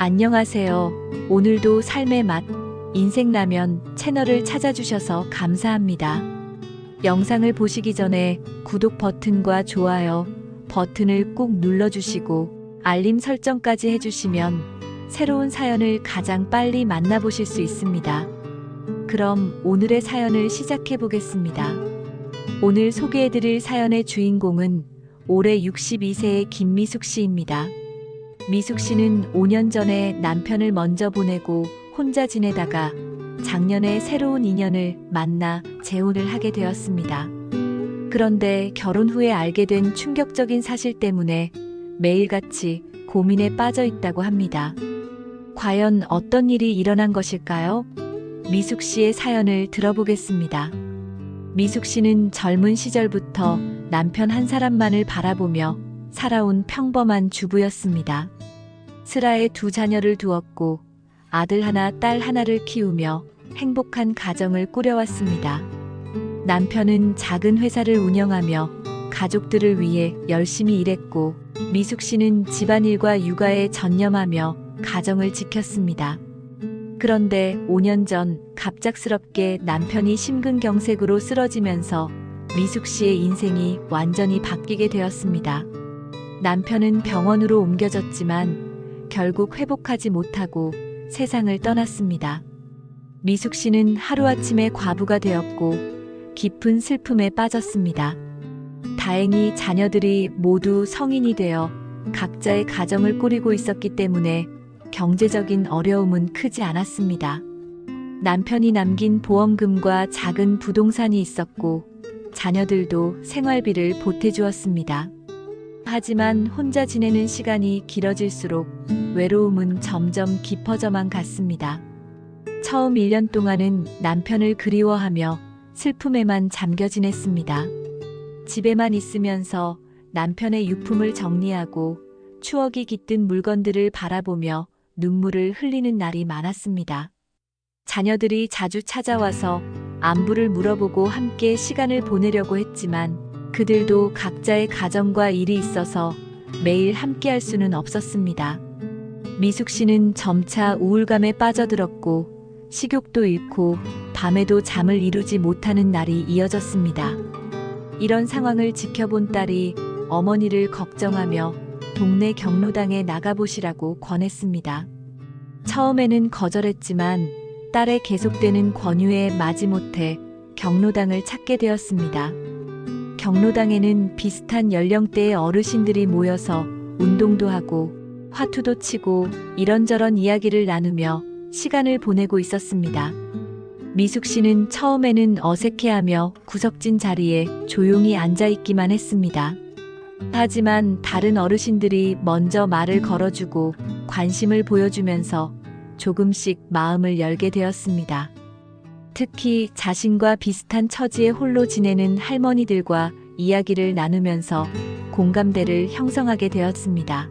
안녕하세요. 오늘도 삶의 맛, 인생라면 채널을 찾아주셔서 감사합니다. 영상을 보시기 전에 구독 버튼과 좋아요 버튼을 꾹 눌러주시고 알림 설정까지 해주시면 새로운 사연을 가장 빨리 만나보실 수 있습니다. 그럼 오늘의 사연을 시작해 보겠습니다. 오늘 소개해드릴 사연의 주인공은 올해 62세의 김미숙 씨입니다. 미숙 씨는 5년 전에 남편을 먼저 보내고 혼자 지내다가 작년에 새로운 인연을 만나 재혼을 하게 되었습니다. 그런데 결혼 후에 알게 된 충격적인 사실 때문에 매일같이 고민에 빠져 있다고 합니다. 과연 어떤 일이 일어난 것일까요? 미숙 씨의 사연을 들어보겠습니다. 미숙 씨는 젊은 시절부터 남편 한 사람만을 바라보며 살아온 평범한 주부였습니다. 슬하에 2 자녀를 두었고 아들 하나, 딸 하나를 키우며 행복한 가정을 꾸려왔습니다. 남편은 작은 회사를 운영하며 가족들을 위해 열심히 일했고 미숙 씨는 집안일과 육아에 전념하며 가정을 지켰습니다. 그런데 5년 전 갑작스럽게 남편이 심근경색으로 쓰러지면서 미숙 씨의 인생이 완전히 바뀌게 되었습니다. 남편은 병원으로 옮겨졌지만 결국 회복하지 못하고 세상을 떠났습니다. 미숙 씨는 하루아침에 과부가 되었고 깊은 슬픔에 빠졌습니다. 다행히 자녀들이 모두 성인이 되어 각자의 가정을 꾸리고 있었기 때문에 경제적인 어려움은 크지 않았습니다. 남편이 남긴 보험금과 작은 부동산이 있었고 자녀들도 생활비를 보태주었습니다. 하지만 혼자 지내는 시간이 길어질수록 외로움은 점점 깊어져만 갔습니다. 처음 1년 동안은 남편을 그리워하며 슬픔에만 잠겨 지냈습니다. 집에만 있으면서 남편의 유품을 정리하고 추억이 깃든 물건들을 바라보며 눈물을 흘리는 날이 많았습니다. 자녀들이 자주 찾아와서 안부를 물어보고 함께 시간을 보내려고 했지만 그들도 각자의 가정과 일이 있어서 매일 함께할 수는 없었습니다. 미숙 씨는 점차 우울감에 빠져들었고 식욕도 잃고 밤에도 잠을 이루지 못하는 날이 이어졌습니다. 이런 상황을 지켜본 딸이 어머니를 걱정하며 동네 경로당에 나가보시라고 권했습니다. 처음에는 거절했지만 딸의 계속되는 권유에 마지못해 경로당을 찾게 되었습니다. 경로당에는 비슷한 연령대의 어르신들이 모여서 운동도 하고 화투도 치고 이런저런 이야기를 나누며 시간을 보내고 있었습니다. 미숙 씨는 처음에는 어색해하며 구석진 자리에 조용히 앉아있기만 했습니다. 하지만 다른 어르신들이 먼저 말을 걸어주고 관심을 보여주면서 조금씩 마음을 열게 되었습니다. 특히 자신과 비슷한 처지에 홀로 지내는 할머니들과 이야기를 나누면서 공감대를 형성하게 되었습니다.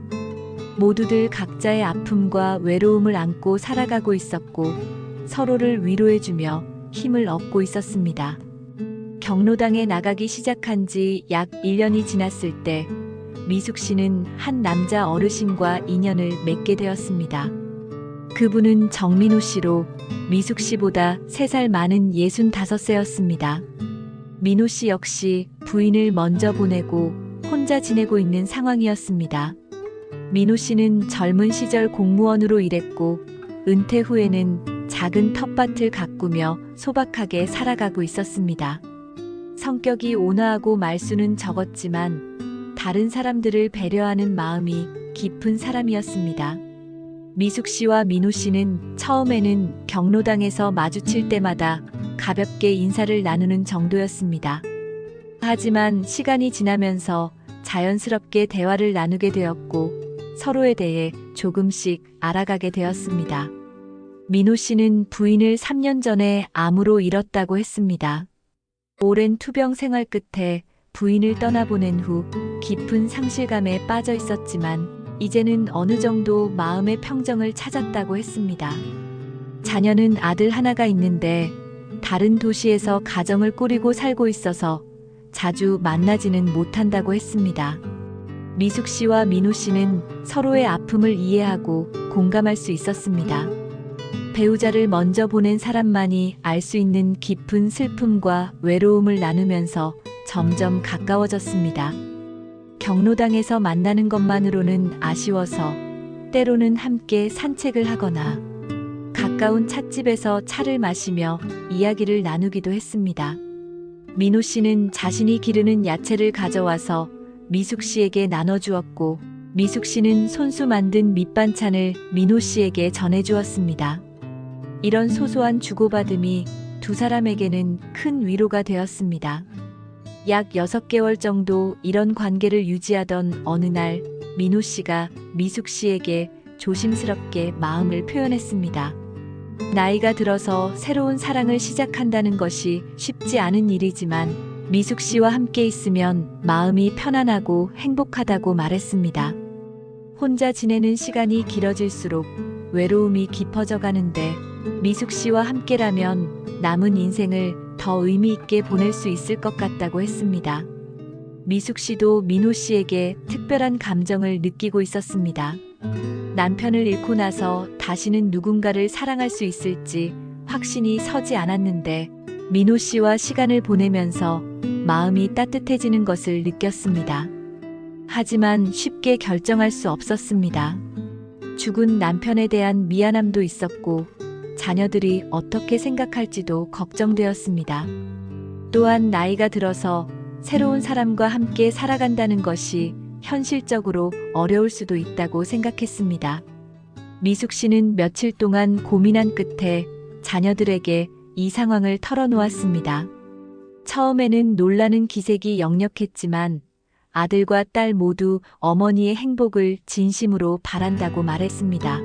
모두들 각자의 아픔과 외로움을 안고 살아가고 있었고 서로를 위로해주며 힘을 얻고 있었습니다. 경로당에 나가기 시작한 지 약 1년이 지났을 때 미숙 씨는 한 남자 어르신과 인연을 맺게 되었습니다. 그분은 정민호 씨로 미숙 씨보다 3살 많은 65세였습니다. 민호 씨 역시 부인을 먼저 보내고 혼자 지내고 있는 상황이었습니다. 민호 씨는 젊은 시절 공무원으로 일했고 은퇴 후에는 작은 텃밭을 가꾸며 소박하게 살아가고 있었습니다. 성격이 온화하고 말수는 적었지만 다른 사람들을 배려하는 마음이 깊은 사람이었습니다. 미숙 씨와 민호 씨는 처음에는 경로당에서 마주칠 때마다 가볍게 인사를 나누는 정도였습니다. 하지만 시간이 지나면서 자연스럽게 대화를 나누게 되었고 서로에 대해 조금씩 알아가게 되었습니다. 민호 씨는 부인을 3년 전에 암으로 잃었다고 했습니다. 오랜 투병 생활 끝에 부인을 떠나보낸 후 깊은 상실감에 빠져 있었지만 이제는 어느 정도 마음의 평정을 찾았다고 했습니다. 자녀는 아들 하나가 있는데 다른 도시에서 가정을 꾸리고 살고 있어서 자주 만나지는 못한다고 했습니다. 미숙 씨와 민호 씨는 서로의 아픔을 이해하고 공감할 수 있었습니다. 배우자를 먼저 보낸 사람만이 알 수 있는 깊은 슬픔과 외로움을 나누면서 점점 가까워졌습니다. 경로당에서 만나는 것만으로는 아쉬워서 때로는 함께 산책을 하거나 가까운 찻집에서 차를 마시며 이야기를 나누기도 했습니다. 민호 씨는 자신이 기르는 야채를 가져와서 미숙 씨에게 나눠주었고, 미숙 씨는 손수 만든 밑반찬을 민호 씨에게 전해주었습니다. 이런 소소한 주고받음이 두 사람에게는 큰 위로가 되었습니다. 약 6개월 정도 이런 관계를 유지하던 어느 날, 민호 씨가 미숙 씨에게 조심스럽게 마음을 표현했습니다. 나이가 들어서 새로운 사랑을 시작한다는 것이 쉽지 않은 일이지만 미숙 씨와 함께 있으면 마음이 편안하고 행복하다고 말했습니다. 혼자 지내는 시간이 길어질수록 외로움이 깊어져 가는데 미숙 씨와 함께라면 남은 인생을 더 의미 있게 보낼 수 있을 것 같다고 했습니다. 미숙 씨도 민호 씨에게 특별한 감정을 느끼고 있었습니다. 남편을 잃고 나서 다시는 누군가를 사랑할 수 있을지 확신이 서지 않았는데 민호 씨와 시간을 보내면서 마음이 따뜻해지는 것을 느꼈습니다. 하지만 쉽게 결정할 수 없었습니다. 죽은 남편에 대한 미안함도 있었고 자녀들이 어떻게 생각할지도 걱정되었습니다. 또한 나이가 들어서 새로운 사람과 함께 살아간다는 것이 현실적으로 어려울 수도 있다고 생각했습니다. 미숙 씨는 며칠 동안 고민한 끝에 자녀들에게 이 상황을 털어놓았습니다. 처음에는 놀라는 기색이 역력했지만 아들과 딸 모두 어머니의 행복을 진심으로 바란다고 말했습니다.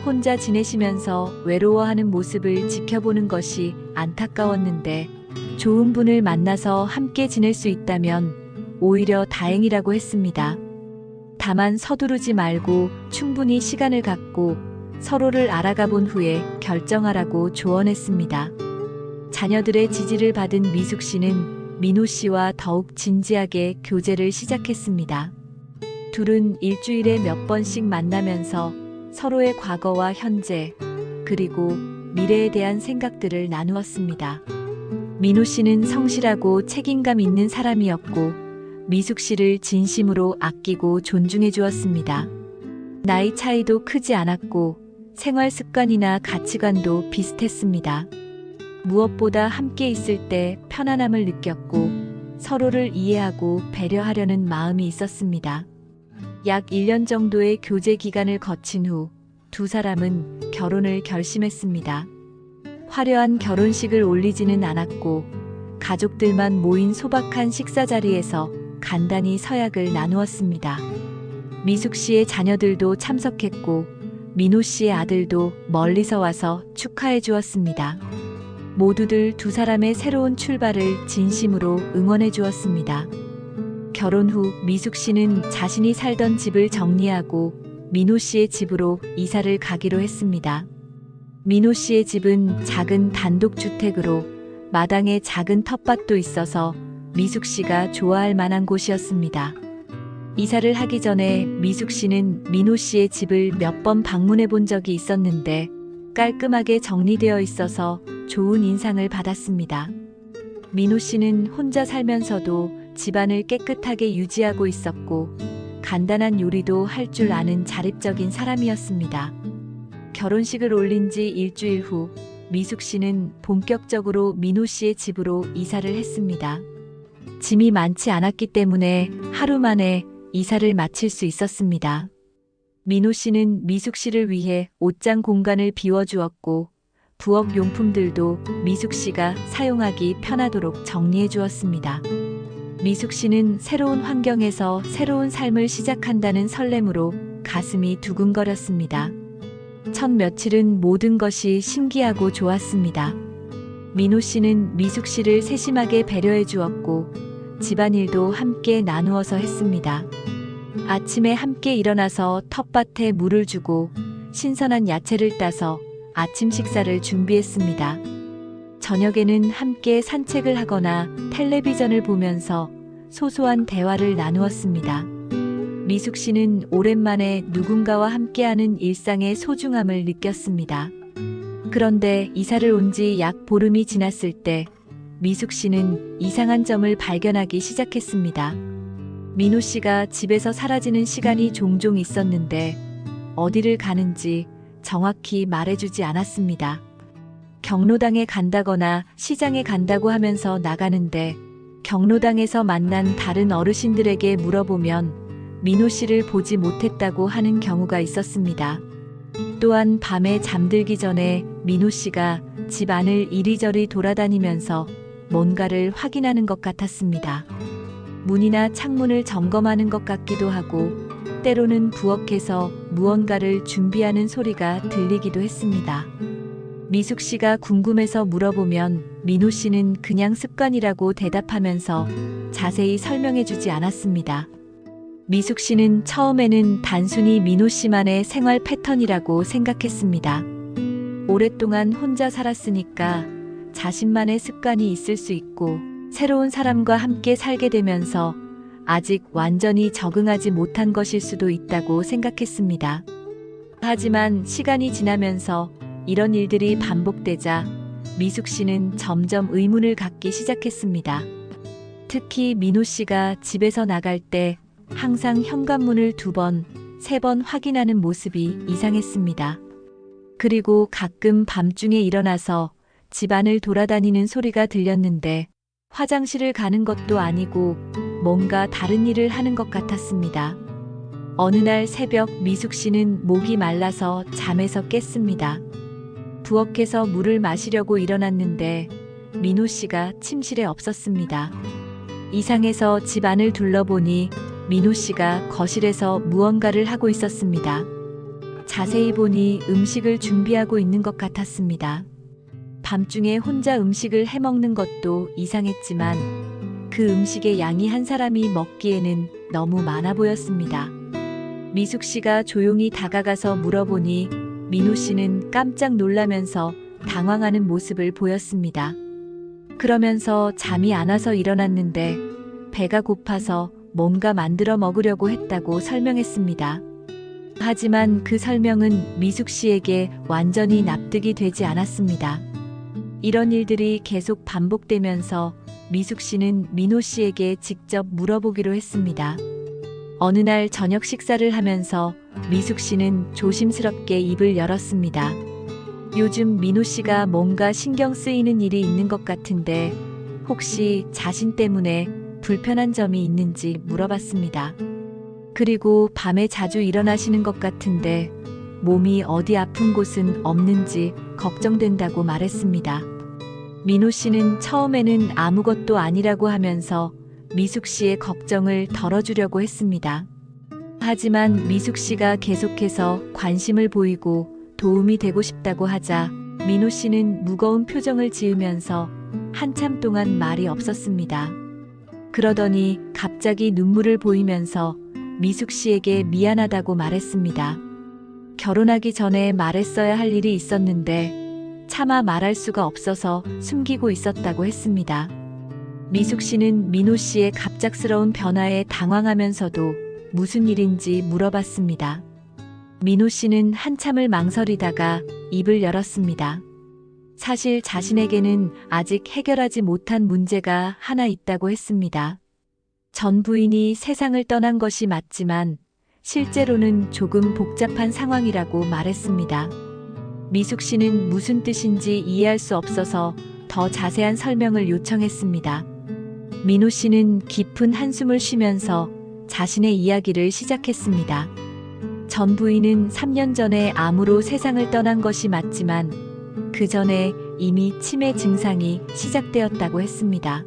혼자 지내시면서 외로워하는 모습을 지켜보는 것이 안타까웠는데 좋은 분을 만나서 함께 지낼 수 있다면 오히려 다행이라고 했습니다. 다만 서두르지 말고 충분히 시간을 갖고 서로를 알아가 본 후에 결정하라고 조언했습니다. 자녀들의 지지를 받은 미숙 씨는 민호 씨와 더욱 진지하게 교제를 시작했습니다. 둘은 일주일에 몇 번씩 만나면서 서로의 과거와 현재, 그리고 미래에 대한 생각들을 나누었습니다. 민호 씨는 성실하고 책임감 있는 사람이었고 미숙 씨를 진심으로 아끼고 존중해 주었습니다. 나이 차이도 크지 않았고 생활 습관이나 가치관도 비슷했습니다. 무엇보다 함께 있을 때 편안함을 느꼈고 서로를 이해하고 배려하려는 마음이 있었습니다. 약 1년 정도의 교제 기간을 거친 후 두 사람은 결혼을 결심했습니다. 화려한 결혼식을 올리지는 않았고 가족들만 모인 소박한 식사 자리에서 간단히 서약을 나누었습니다. 미숙 씨의 자녀들도 참석했고 민호 씨의 아들도 멀리서 와서 축하해 주었습니다. 모두들 두 사람의 새로운 출발을 진심으로 응원해 주었습니다. 결혼 후 미숙 씨는 자신이 살던 집을 정리하고 민호 씨의 집으로 이사를 가기로 했습니다. 민호 씨의 집은 작은 단독주택으로 마당에 작은 텃밭도 있어서 미숙 씨가 좋아할 만한 곳이었습니다. 이사를 하기 전에 미숙 씨는 민호 씨의 집을 몇 번 방문해 본 적이 있었는데 깔끔하게 정리되어 있어서 좋은 인상을 받았습니다. 민호 씨는 혼자 살면서도 집안을 깨끗하게 유지하고 있었고 간단한 요리도 할 줄 아는 자립적인 사람이었습니다. 결혼식을 올린 지 일주일 후 미숙 씨는 본격적으로 민호 씨의 집으로 이사를 했습니다. 짐이 많지 않았기 때문에 하루 만에 이사를 마칠 수 있었습니다. 민호 씨는 미숙 씨를 위해 옷장 공간을 비워주었고 부엌 용품들도 미숙 씨가 사용하기 편하도록 정리해 주었습니다. 미숙 씨는 새로운 환경에서 새로운 삶을 시작한다는 설렘으로 가슴이 두근거렸습니다. 첫 며칠은 모든 것이 신기하고 좋았습니다. 민호 씨는 미숙 씨를 세심하게 배려해 주었고 집안일도 함께 나누어서 했습니다. 아침에 함께 일어나서 텃밭에 물을 주고 신선한 야채를 따서 아침 식사를 준비했습니다. 저녁에는 함께 산책을 하거나 텔레비전을 보면서 소소한 대화를 나누었습니다. 미숙 씨는 오랜만에 누군가와 함께하는 일상의 소중함을 느꼈습니다. 그런데 이사를 온 지 약 보름이 지났을 때 미숙 씨는 이상한 점을 발견하기 시작했습니다. 민호 씨가 집에서 사라지는 시간이 종종 있었는데 어디를 가는지 정확히 말해주지 않았습니다. 경로당에 간다거나 시장에 간다고 하면서 나가는데 경로당에서 만난 다른 어르신들에게 물어보면 민호 씨를 보지 못했다고 하는 경우가 있었습니다. 또한 밤에 잠들기 전에 민호 씨가 집 안을 이리저리 돌아다니면서 뭔가를 확인하는 것 같았습니다. 문이나 창문을 점검하는 것 같기도 하고 때로는 부엌에서 무언가를 준비하는 소리가 들리기도 했습니다. 미숙 씨가 궁금해서 물어보면 민호 씨는 그냥 습관이라고 대답하면서 자세히 설명해주지 않았습니다. 미숙 씨는 처음에는 단순히 민호 씨만의 생활 패턴이라고 생각했습니다. 오랫동안 혼자 살았으니까 자신만의 습관이 있을 수 있고 새로운 사람과 함께 살게 되면서 아직 완전히 적응하지 못한 것일 수도 있다고 생각했습니다. 하지만 시간이 지나면서 이런 일들이 반복되자 미숙 씨는 점점 의문을 갖기 시작했습니다. 특히 민호 씨가 집에서 나갈 때 항상 현관문을 2번, 3번 확인하는 모습이 이상했습니다. 그리고 가끔 밤중에 일어나서 집안을 돌아다니는 소리가 들렸는데 화장실을 가는 것도 아니고 뭔가 다른 일을 하는 것 같았습니다. 어느 날 새벽 미숙 씨는 목이 말라서 잠에서 깼습니다. 부엌에서 물을 마시려고 일어났는데 민호 씨가 침실에 없었습니다. 이상해서 집 안을 둘러보니 민호 씨가 거실에서 무언가를 하고 있었습니다. 자세히 보니 음식을 준비하고 있는 것 같았습니다. 밤중에 혼자 음식을 해먹는 것도 이상했지만 그 음식의 양이 한 사람이 먹기에는 너무 많아 보였습니다. 미숙 씨가 조용히 다가가서 물어보니 민호 씨는 깜짝 놀라면서 당황하는 모습을 보였습니다. 그러면서 잠이 안 와서 일어났는데 배가 고파서 뭔가 만들어 먹으려고 했다고 설명했습니다. 하지만 그 설명은 미숙 씨에게 완전히 납득이 되지 않았습니다. 이런 일들이 계속 반복되면서 미숙 씨는 민호 씨에게 직접 물어보기로 했습니다. 어느 날 저녁 식사를 하면서 미숙 씨는 조심스럽게 입을 열었습니다. 요즘 민호 씨가 뭔가 신경 쓰이는 일이 있는 것 같은데 혹시 자신 때문에 불편한 점이 있는지 물어봤습니다. 그리고 밤에 자주 일어나시는 것 같은데 몸이 어디 아픈 곳은 없는지 걱정된다고 말했습니다. 민호 씨는 처음에는 아무것도 아니라고 하면서 미숙 씨의 걱정을 덜어주려고 했습니다. 하지만 미숙 씨가 계속해서 관심을 보이고 도움이 되고 싶다고 하자 민호 씨는 무거운 표정을 지으면서 한참 동안 말이 없었습니다. 그러더니 갑자기 눈물을 보이면서 미숙 씨에게 미안하다고 말했습니다. 결혼하기 전에 말했어야 할 일이 있었는데 차마 말할 수가 없어서 숨기고 있었다고 했습니다. 미숙 씨는 민호 씨의 갑작스러운 변화에 당황하면서도 무슨 일인지 물어봤습니다. 민호 씨는 한참을 망설이다가 입을 열었습니다. 사실 자신에게는 아직 해결하지 못한 문제가 하나 있다고 했습니다. 전 부인이 세상을 떠난 것이 맞지만 실제로는 조금 복잡한 상황이라고 말했습니다. 미숙 씨는 무슨 뜻인지 이해할 수 없어서 더 자세한 설명을 요청했습니다. 민호 씨는 깊은 한숨을 쉬면서 자신의 이야기를 시작했습니다. 전 부인은 3년 전에 암으로 세상을 떠난 것이 맞지만 그 전에 이미 치매 증상이 시작되었다고 했습니다.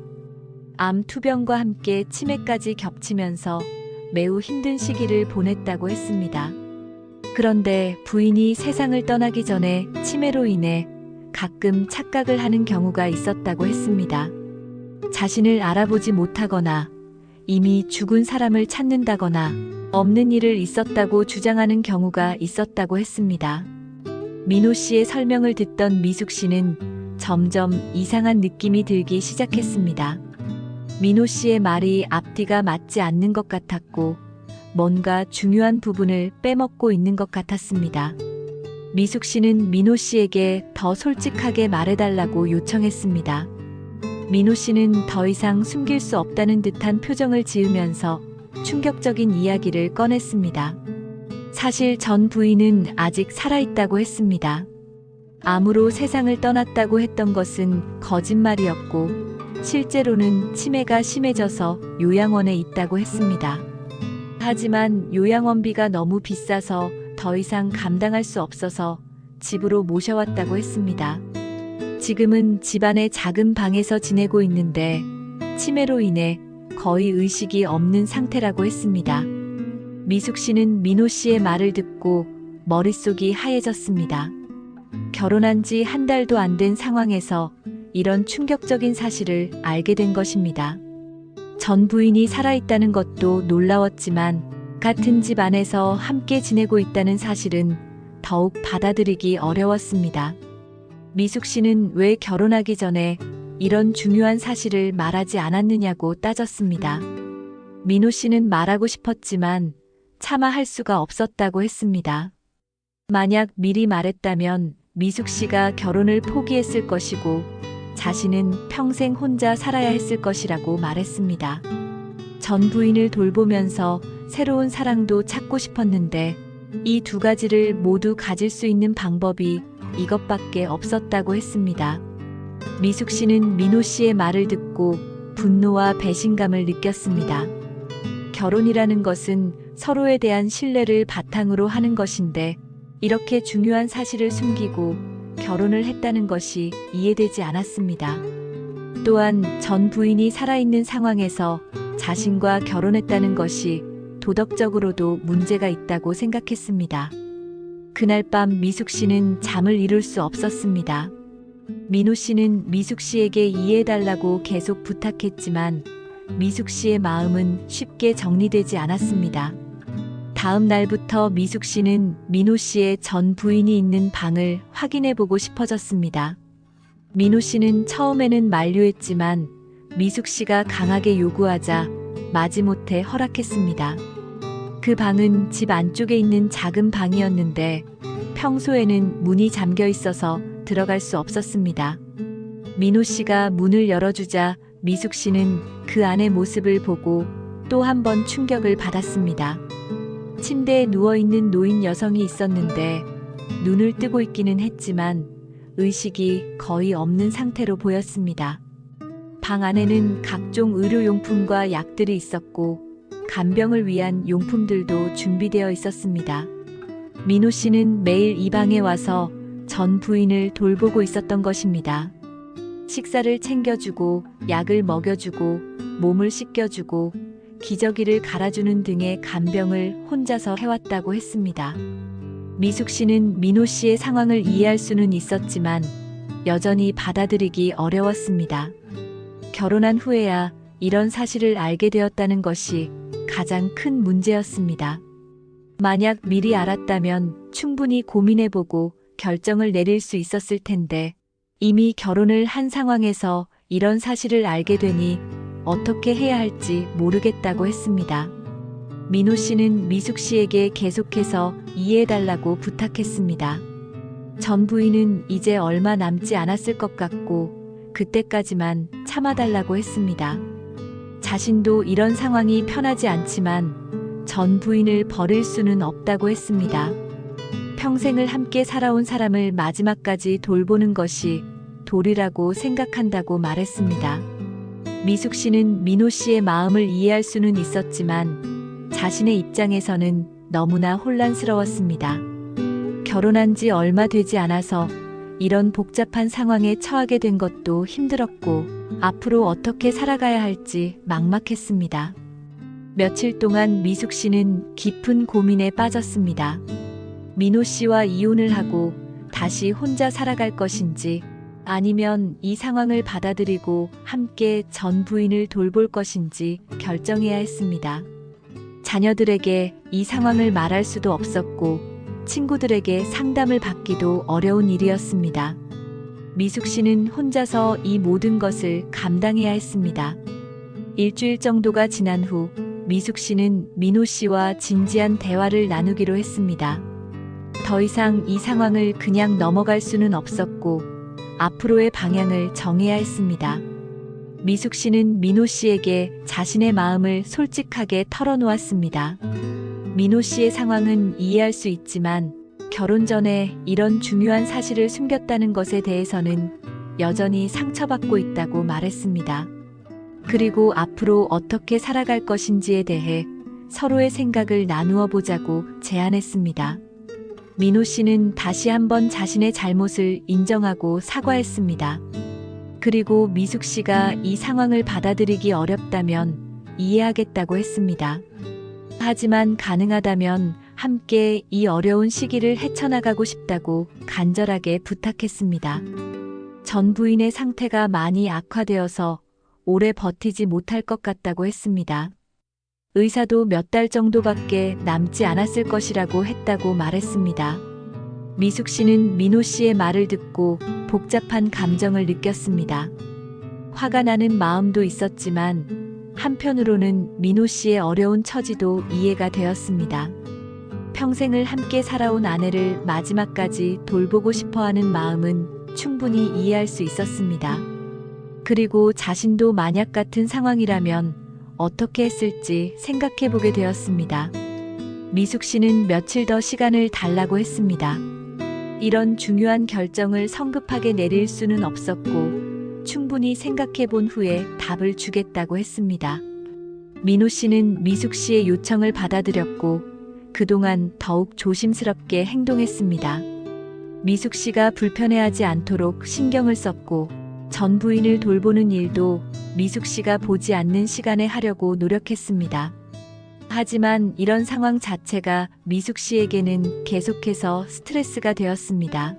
암 투병과 함께 치매까지 겹치면서 매우 힘든 시기를 보냈다고 했습니다. 그런데 부인이 세상을 떠나기 전에 치매로 인해 가끔 착각을 하는 경우가 있었다고 했습니다. 자신을 알아보지 못하거나 이미 죽은 사람을 찾는다거나 없는 일을 있었다고 주장하는 경우가 있었다고 했습니다. 민호 씨의 설명을 듣던 미숙 씨는 점점 이상한 느낌이 들기 시작했습니다. 민호 씨의 말이 앞뒤가 맞지 않는 것 같았고 뭔가 중요한 부분을 빼먹고 있는 것 같았습니다. 미숙 씨는 민호 씨에게 더 솔직하게 말해달라고 요청했습니다. 민호 씨는 더 이상 숨길 수 없다는 듯한 표정을 지으면서 충격적인 이야기를 꺼냈습니다. 사실 전 부인은 아직 살아있다고 했습니다. 암으로 세상을 떠났다고 했던 것은 거짓말이었고 실제로는 치매가 심해져서 요양원에 있다고 했습니다. 하지만 요양원비가 너무 비싸서 더 이상 감당할 수 없어서 집으로 모셔왔다고 했습니다. 지금은 집안의 작은 방에서 지내고 있는데 치매로 인해 거의 의식이 없는 상태라고 했습니다. 미숙 씨는 민호 씨의 말을 듣고 머릿속이 하얘졌습니다. 결혼한 지 한 달도 안 된 상황에서 이런 충격적인 사실을 알게 된 것입니다. 전 부인이 살아있다는 것도 놀라웠지만 같은 집 안에서 함께 지내고 있다는 사실은 더욱 받아들이기 어려웠습니다. 미숙 씨는 왜 결혼하기 전에 이런 중요한 사실을 말하지 않았느냐고 따졌습니다. 민호 씨는 말하고 싶었지만 차마 할 수가 없었다고 했습니다. 만약 미리 말했다면 미숙 씨가 결혼을 포기했을 것이고 자신은 평생 혼자 살아야 했을 것이라고 말했습니다. 전 부인을 돌보면서 새로운 사랑도 찾고 싶었는데 이 두 가지를 모두 가질 수 있는 방법이 이것밖에 없었다고 했습니다. 미숙 씨는 민호 씨의 말을 듣고 분노와 배신감을 느꼈습니다. 결혼이라는 것은 서로에 대한 신뢰를 바탕으로 하는 것인데 이렇게 중요한 사실을 숨기고 결혼을 했다는 것이 이해되지 않았습니다. 또한 전 부인이 살아있는 상황에서 자신과 결혼했다는 것이 도덕적으로도 문제가 있다고 생각했습니다. 그날 밤 미숙 씨는 잠을 이룰 수 없었습니다. 민호 씨는 미숙 씨에게 이해해달라고 계속 부탁했지만 미숙 씨의 마음은 쉽게 정리되지 않았습니다. 다음 날부터 미숙 씨는 민호 씨의 전 부인이 있는 방을 확인해 보고 싶어졌습니다. 민호 씨는 처음에는 만류했지만 미숙 씨가 강하게 요구하자 마지못해 허락했습니다. 그 방은 집 안쪽에 있는 작은 방이었는데 평소에는 문이 잠겨 있어서 들어갈 수 없었습니다. 민호 씨가 문을 열어주자 미숙 씨는 그 안의 모습을 보고 또 한 번 충격을 받았습니다. 침대에 누워있는 노인 여성이 있었는데 눈을 뜨고 있기는 했지만 의식이 거의 없는 상태로 보였습니다. 방 안에는 각종 의료용품과 약들이 있었고 간병을 위한 용품들도 준비되어 있었습니다. 민호 씨는 매일 이 방에 와서 전 부인을 돌보고 있었던 것입니다. 식사를 챙겨주고 약을 먹여주고 몸을 씻겨주고 기저귀를 갈아주는 등의 간병을 혼자서 해왔다고 했습니다. 미숙 씨는 민호 씨의 상황을 이해할 수는 있었지만 여전히 받아들이기 어려웠습니다. 결혼한 후에야 이런 사실을 알게 되었다는 것이 가장 큰 문제였습니다. 만약 미리 알았다면 충분히 고민해보고 결정을 내릴 수 있었을 텐데 이미 결혼을 한 상황에서 이런 사실을 알게 되니 어떻게 해야 할지 모르겠다고 했습니다. 민호 씨는 미숙 씨에게 계속해서 이해해달라고 부탁했습니다. 전 부인은 이제 얼마 남지 않았을 것 같고 그때까지만 참아달라고 했습니다. 자신도 이런 상황이 편하지 않지만 전 부인을 버릴 수는 없다고 했습니다. 평생을 함께 살아온 사람을 마지막까지 돌보는 것이 도리라고 생각한다고 말했습니다. 미숙 씨는 민호 씨의 마음을 이해할 수는 있었지만 자신의 입장에서는 너무나 혼란스러웠습니다. 결혼한 지 얼마 되지 않아서 이런 복잡한 상황에 처하게 된 것도 힘들었고 앞으로 어떻게 살아가야 할지 막막했습니다. 며칠 동안 미숙 씨는 깊은 고민에 빠졌습니다. 민호 씨와 이혼을 하고 다시 혼자 살아갈 것인지 아니면 이 상황을 받아들이고 함께 전 부인을 돌볼 것인지 결정해야 했습니다. 자녀들에게 이 상황을 말할 수도 없었고 친구들에게 상담을 받기도 어려운 일이었습니다. 미숙 씨는 혼자서 이 모든 것을 감당해야 했습니다. 일주일 정도가 지난 후 미숙 씨는 민호 씨와 진지한 대화를 나누기로 했습니다. 더 이상 이 상황을 그냥 넘어갈 수는 없었고 앞으로의 방향을 정해야 했습니다. 미숙 씨는 민호 씨에게 자신의 마음을 솔직하게 털어놓았습니다. 민호 씨의 상황은 이해할 수 있지만 결혼 전에 이런 중요한 사실을 숨겼다는 것에 대해서는 여전히 상처받고 있다고 말했습니다. 그리고 앞으로 어떻게 살아갈 것인지에 대해 서로의 생각을 나누어 보자고 제안했습니다. 민호 씨는 다시 한번 자신의 잘못을 인정하고 사과했습니다. 그리고 미숙 씨가 이 상황을 받아들이기 어렵다면 이해하겠다고 했습니다. 하지만 가능하다면 함께 이 어려운 시기를 헤쳐나가고 싶다고 간절하게 부탁했습니다. 전 부인의 상태가 많이 악화되어서 오래 버티지 못할 것 같다고 했습니다. 의사도 몇 달 정도밖에 남지 않았을 것이라고 했다고 말했습니다. 미숙 씨는 민호 씨의 말을 듣고 복잡한 감정을 느꼈습니다. 화가 나는 마음도 있었지만 한편으로는 민호 씨의 어려운 처지도 이해가 되었습니다. 평생을 함께 살아온 아내를 마지막까지 돌보고 싶어하는 마음은 충분히 이해할 수 있었습니다. 그리고 자신도 만약 같은 상황이라면 어떻게 했을지 생각해 보게 되었습니다. 미숙 씨는 며칠 더 시간을 달라고 했습니다. 이런 중요한 결정을 성급하게 내릴 수는 없었고 충분히 생각해 본 후에 답을 주겠다고 했습니다. 민호 씨는 미숙 씨의 요청을 받아들였고 그동안 더욱 조심스럽게 행동했습니다. 미숙 씨가 불편해하지 않도록 신경을 썼고 전 부인을 돌보는 일도 미숙 씨가 보지 않는 시간에 하려고 노력했습니다. 하지만 이런 상황 자체가 미숙 씨에게는 계속해서 스트레스가 되었습니다.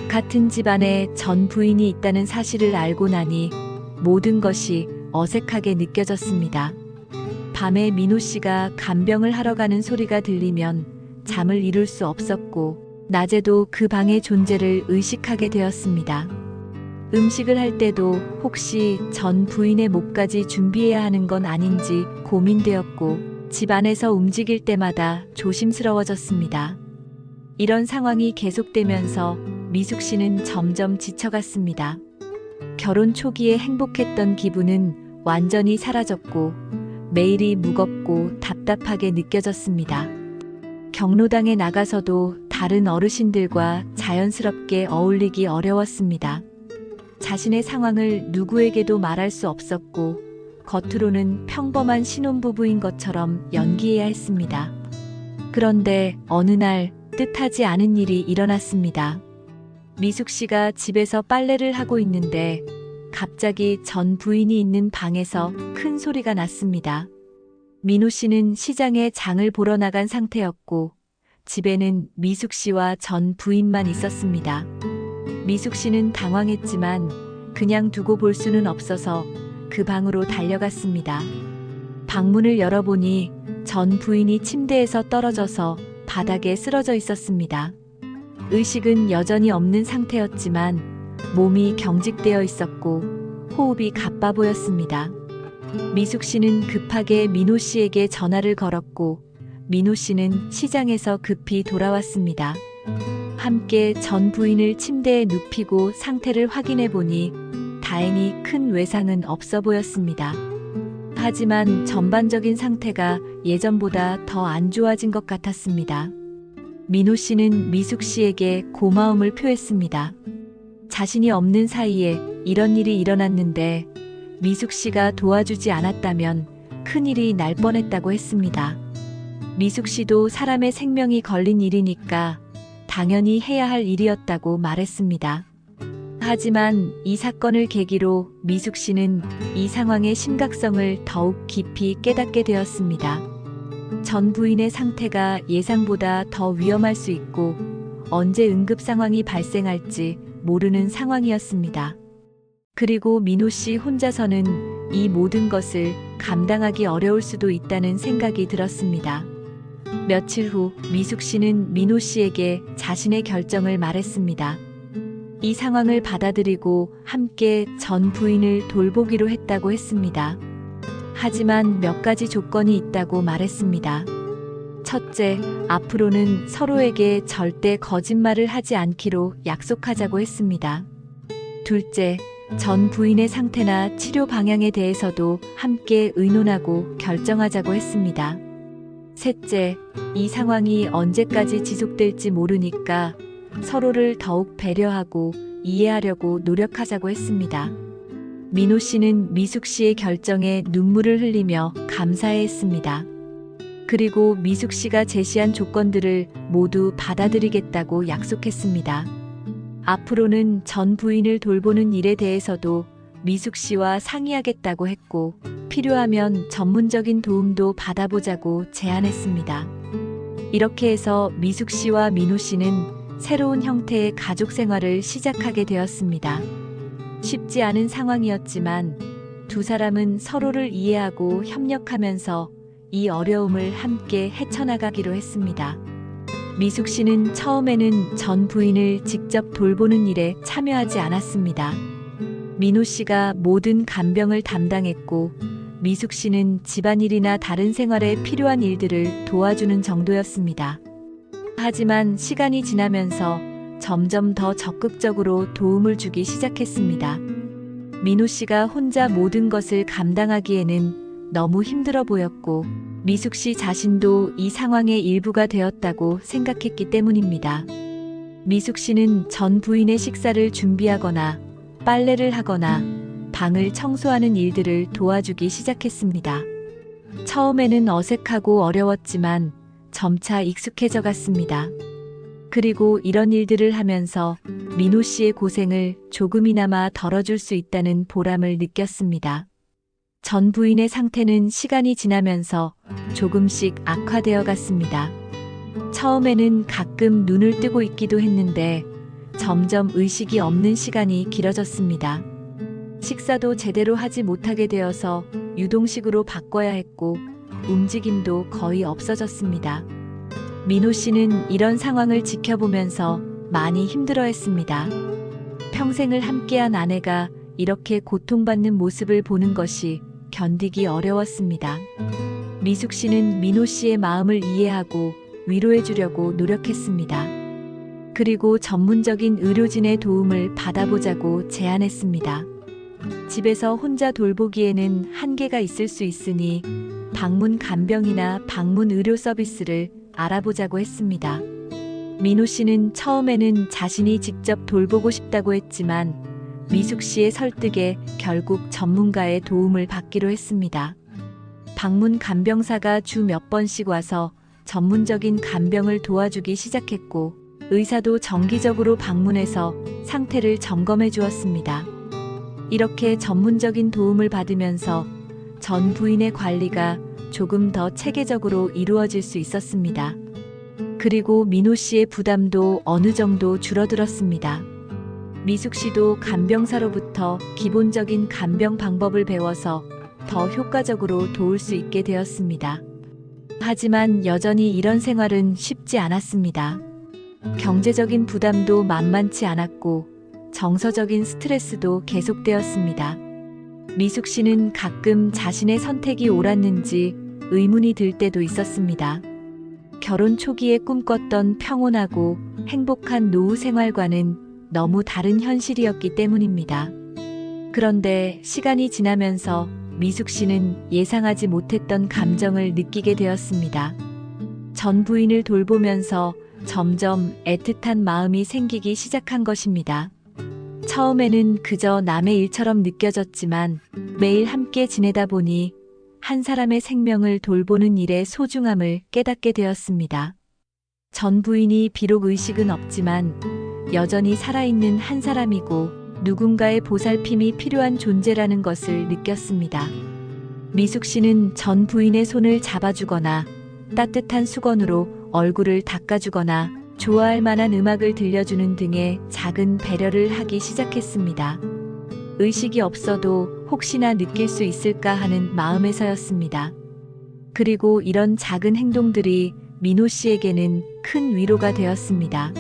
같은 집안에 전 부인이 있다는 사실을 알고 나니 모든 것이 어색하게 느껴졌습니다. 밤에 민호 씨가 간병을 하러 가는 소리가 들리면 잠을 이룰 수 없었고 낮에도 그 방의 존재를 의식하게 되었습니다. 음식을 할 때도 혹시 전 부인의 몫까지 준비해야 하는 건 아닌지 고민되었고 집 안에서 움직일 때마다 조심스러워졌습니다. 이런 상황이 계속되면서 미숙 씨는 점점 지쳐갔습니다. 결혼 초기에 행복했던 기분은 완전히 사라졌고 매일이 무겁고 답답하게 느껴졌습니다. 경로당에 나가서도 다른 어르신들과 자연스럽게 어울리기 어려웠습니다. 자신의 상황을 누구에게도 말할 수 없었고 겉으로는 평범한 신혼부부인 것처럼 연기해야 했습니다. 그런데 어느 날 뜻하지 않은 일이 일어났습니다. 미숙 씨가 집에서 빨래를 하고 있는데 갑자기 전 부인이 있는 방에서 큰 소리가 났습니다. 민호 씨는 시장에 장을 보러 나간 상태였고 집에는 미숙 씨와 전 부인만 있었습니다. 미숙 씨는 당황했지만 그냥 두고 볼 수는 없어서 그 방으로 달려갔습니다. 방문을 열어보니 전 부인이 침대에서 떨어져서 바닥에 쓰러져 있었습니다. 의식은 여전히 없는 상태였지만 몸이 경직되어 있었고 호흡이 가빠 보였습니다. 미숙 씨는 급하게 민호 씨에게 전화를 걸었고 민호 씨는 시장에서 급히 돌아왔습니다. 함께 전 부인을 침대에 눕히고 상태를 확인해 보니 다행히 큰 외상은 없어 보였습니다. 하지만 전반적인 상태가 예전보다 더 안 좋아진 것 같았습니다. 민호 씨는 미숙 씨에게 고마움을 표했습니다. 자신이 없는 사이에 이런 일이 일어났는데 미숙 씨가 도와주지 않았다면 큰일이 날 뻔했다고 했습니다. 미숙 씨도 사람의 생명이 걸린 일이니까 당연히 해야 할 일이었다고 말했습니다. 하지만 이 사건을 계기로 미숙 씨는 이 상황의 심각성을 더욱 깊이 깨닫게 되었습니다. 전 부인의 상태가 예상보다 더 위험할 수 있고 언제 응급 상황이 발생할지 모르는 상황이었습니다. 그리고 민호 씨 혼자서는 이 모든 것을 감당하기 어려울 수도 있다는 생각이 들었습니다. 며칠 후 미숙 씨는 민호 씨에게 자신의 결정을 말했습니다. 이 상황을 받아들이고 함께 전 부인을 돌보기로 했다고 했습니다. 하지만 몇 가지 조건이 있다고 말했습니다. 첫째, 앞으로는 서로에게 절대 거짓말을 하지 않기로 약속하자고 했습니다. 둘째, 전 부인의 상태나 치료 방향에 대해서도 함께 의논하고 결정하자고 했습니다. 셋째, 이 상황이 언제까지 지속될지 모르니까 서로를 더욱 배려하고 이해하려고 노력하자고 했습니다. 민호 씨는 미숙 씨의 결정에 눈물을 흘리며 감사해했습니다. 그리고 미숙 씨가 제시한 조건들을 모두 받아들이겠다고 약속했습니다. 앞으로는 전 부인을 돌보는 일에 대해서도 미숙 씨와 상의하겠다고 했고, 필요하면 전문적인 도움도 받아보자고 제안했습니다. 이렇게 해서 미숙 씨와 민호 씨는 새로운 형태의 가족 생활을 시작하게 되었습니다. 쉽지 않은 상황이었지만 두 사람은 서로를 이해하고 협력하면서 이 어려움을 함께 헤쳐나가기로 했습니다. 미숙 씨는 처음에는 전 부인을 직접 돌보는 일에 참여하지 않았습니다. 민호 씨가 모든 간병을 담당했고, 미숙 씨는 집안일이나 다른 생활에 필요한 일들을 도와주는 정도였습니다. 하지만 시간이 지나면서 점점 더 적극적으로 도움을 주기 시작했습니다. 민호 씨가 혼자 모든 것을 감당하기에는 너무 힘들어 보였고, 미숙 씨 자신도 이 상황의 일부가 되었다고 생각했기 때문입니다. 미숙 씨는 전 부인의 식사를 준비하거나 빨래를 하거나 방을 청소하는 일들을 도와주기 시작했습니다. 처음에는 어색하고 어려웠지만 점차 익숙해져 갔습니다. 그리고 이런 일들을 하면서 민호 씨의 고생을 조금이나마 덜어줄 수 있다는 보람을 느꼈습니다. 전 부인의 상태는 시간이 지나면서 조금씩 악화되어 갔습니다. 처음에는 가끔 눈을 뜨고 있기도 했는데 점점 의식이 없는 시간이 길어졌습니다. 식사도 제대로 하지 못하게 되어서 유동식으로 바꿔야 했고, 움직임도 거의 없어졌습니다. 민호 씨는 이런 상황을 지켜보면서 많이 힘들어했습니다. 평생을 함께한 아내가 이렇게 고통받는 모습을 보는 것이 견디기 어려웠습니다. 미숙 씨는 민호 씨의 마음을 이해하고 위로해주려고 노력했습니다. 그리고 전문적인 의료진의 도움을 받아보자고 제안했습니다. 집에서 혼자 돌보기에는 한계가 있을 수 있으니 방문 간병이나 방문 의료 서비스를 알아보자고 했습니다. 민호 씨는 처음에는 자신이 직접 돌보고 싶다고 했지만 미숙 씨의 설득에 결국 전문가의 도움을 받기로 했습니다. 방문 간병사가 주 몇 번씩 와서 전문적인 간병을 도와주기 시작했고, 의사도 정기적으로 방문해서 상태를 점검해 주었습니다. 이렇게 전문적인 도움을 받으면서 전 부인의 관리가 조금 더 체계적으로 이루어질 수 있었습니다. 그리고 민호 씨의 부담도 어느 정도 줄어들었습니다. 미숙 씨도 간병사로부터 기본적인 간병 방법을 배워서 더 효과적으로 도울 수 있게 되었습니다. 하지만 여전히 이런 생활은 쉽지 않았습니다. 경제적인 부담도 만만치 않았고 정서적인 스트레스도 계속되었습니다. 미숙 씨는 가끔 자신의 선택이 옳았는지 의문이 들 때도 있었습니다. 결혼 초기에 꿈꿨던 평온하고 행복한 노후 생활과는 너무 다른 현실이었기 때문입니다. 그런데 시간이 지나면서 미숙 씨는 예상하지 못했던 감정을 느끼게 되었습니다. 전 부인을 돌보면서 점점 애틋한 마음이 생기기 시작한 것입니다. 처음에는 그저 남의 일처럼 느껴졌지만 매일 함께 지내다 보니 한 사람의 생명을 돌보는 일의 소중함을 깨닫게 되었습니다. 전 부인이 비록 의식은 없지만 여전히 살아있는 한 사람이고 누군가의 보살핌이 필요한 존재라는 것을 느꼈습니다. 미숙 씨는 전 부인의 손을 잡아주거나 따뜻한 수건으로 얼굴을 닦아주거나 좋아할 만한 음악을 들려주는 등의 작은 배려를 하기 시작했습니다. 의식이 없어도 혹시나 느낄 수 있을까 하는 마음에서였습니다. 그리고 이런 작은 행동들이 민호 씨에게는 큰 위로가 되었습니다.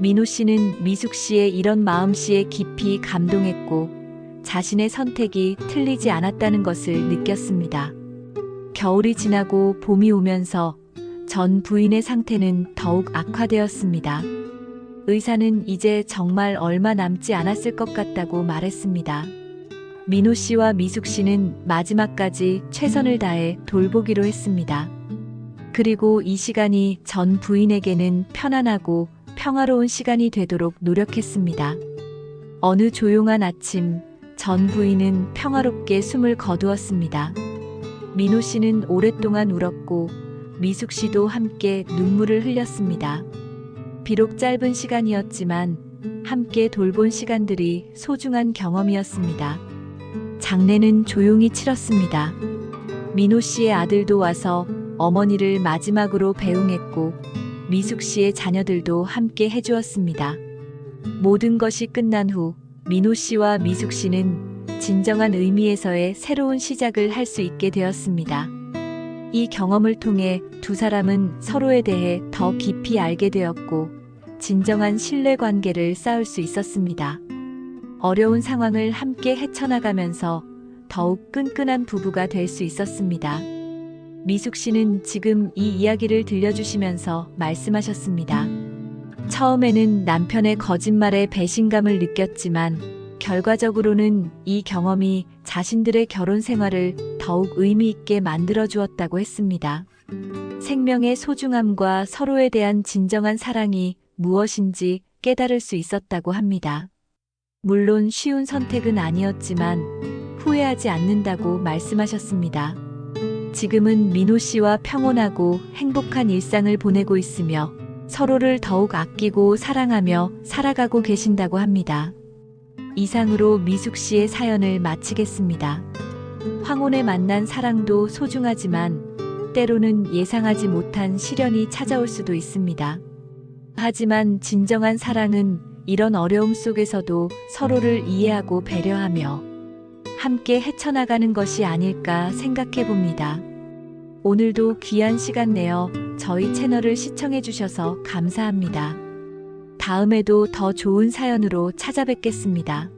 민호 씨는 미숙 씨의 이런 마음씨에 깊이 감동했고 자신의 선택이 틀리지 않았다는 것을 느꼈습니다. 겨울이 지나고 봄이 오면서 전 부인의 상태는 더욱 악화되었습니다. 의사는 이제 정말 얼마 남지 않았을 것 같다고 말했습니다. 민호 씨와 미숙 씨는 마지막까지 최선을 다해 돌보기로 했습니다. 그리고 이 시간이 전 부인에게는 편안하고 평화로운 시간이 되도록 노력했습니다. 어느 조용한 아침, 전 부인은 평화롭게 숨을 거두었습니다. 민호 씨는 오랫동안 울었고 미숙 씨도 함께 눈물을 흘렸습니다. 비록 짧은 시간이었지만 함께 돌본 시간들이 소중한 경험이었습니다. 장례는 조용히 치렀습니다. 민호 씨의 아들도 와서 어머니를 마지막으로 배웅했고 미숙 씨의 자녀들도 함께 해주었습니다. 모든 것이 끝난 후 민호 씨와 미숙 씨는 진정한 의미에서의 새로운 시작을 할 수 있게 되었습니다. 이 경험을 통해 두 사람은 서로에 대해 더 깊이 알게 되었고 진정한 신뢰 관계를 쌓을 수 있었습니다. 어려운 상황을 함께 헤쳐나가면서 더욱 끈끈한 부부가 될 수 있었습니다. 미숙 씨는 지금 이 이야기를 들려주시면서 말씀하셨습니다. 처음에는 남편의 거짓말에 배신감을 느꼈지만 결과적으로는 이 경험이 자신들의 결혼 생활을 더욱 의미 있게 만들어 주었다고 했습니다. 생명의 소중함과 서로에 대한 진정한 사랑이 무엇인지 깨달을 수 있었다고 합니다. 물론 쉬운 선택은 아니었지만 후회하지 않는다고 말씀하셨습니다. 지금은 민호 씨와 평온하고 행복한 일상을 보내고 있으며 서로를 더욱 아끼고 사랑하며 살아가고 계신다고 합니다. 이상으로 미숙 씨의 사연을 마치겠습니다. 황혼에 만난 사랑도 소중하지만 때로는 예상하지 못한 시련이 찾아올 수도 있습니다. 하지만 진정한 사랑은 이런 어려움 속에서도 서로를 이해하고 배려하며 함께 헤쳐나가는 것이 아닐까 생각해 봅니다. 오늘도 귀한 시간 내어 저희 채널을 시청해 주셔서 감사합니다. 다음에도 더 좋은 사연으로 찾아뵙겠습니다.